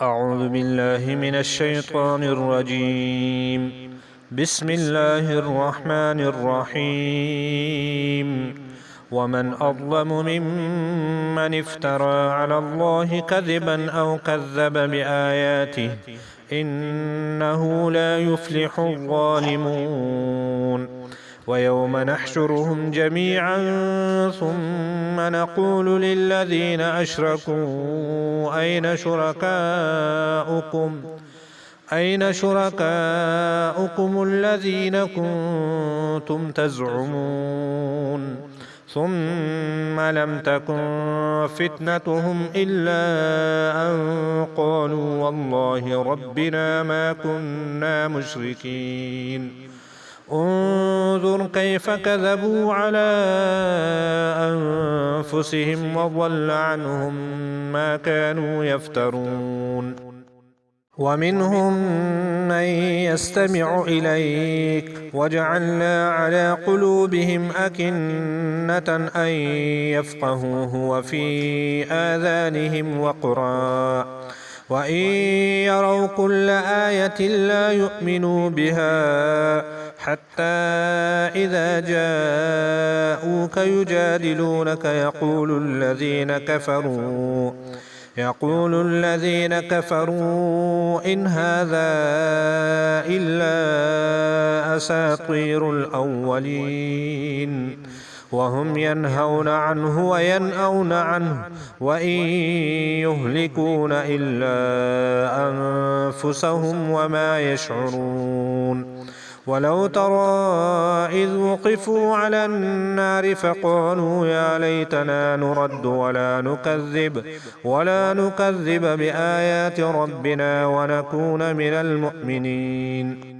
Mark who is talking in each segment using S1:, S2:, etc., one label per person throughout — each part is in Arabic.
S1: أعوذ بالله من الشيطان الرجيم. بسم الله الرحمن الرحيم. ومن أظلم ممن افترى على الله كذبا أو كذب بآياته إنه لا يفلح الظالمون. ويوم نحشرهم جميعا ثم نقول للذين أشركوا أين شركاؤكم الذين كنتم تزعمون ثم لم تكن فتنتهم إلا أن قالوا والله ربنا ما كنا مشركين. انظر كيف كذبوا على أنفسهم وضل عنهم ما كانوا يفترون. ومنهم من يستمع إليك وجعلنا على قلوبهم أكنة أن يفقهوه وفي آذانهم وقرا وإن يروا كل آية لا يؤمنوا بها حتى إذا جاءوك يجادلونك يقول الذين كفروا إن هذا إلا أساطير الأولين وهم ينهون عنه وينأون عنه وإن يهلكون إلا أنفسهم وما يشعرون. ولو ترى إذ وقفوا على النار فقالوا يا ليتنا نرد ولا نكذب بآيات ربنا ونكون من المؤمنين.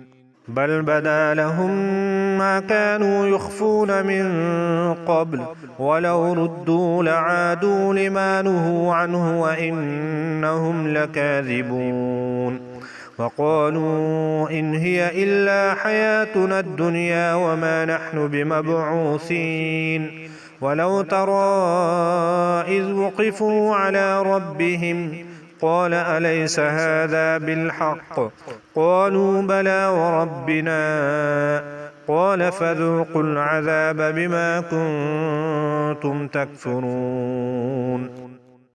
S1: بل بدا لهم ما كانوا يخفون من قبل ولو ردوا لعادوا لما نهوا عنه وإنهم لكاذبون. وقالوا إن هي إلا حياتنا الدنيا وما نحن بمبعوثين. ولو ترى إذ وقفوا على ربهم قال أليس هذا بالحق قالوا بلى وربنا قال فذوقوا العذاب بما كنتم تكفرون.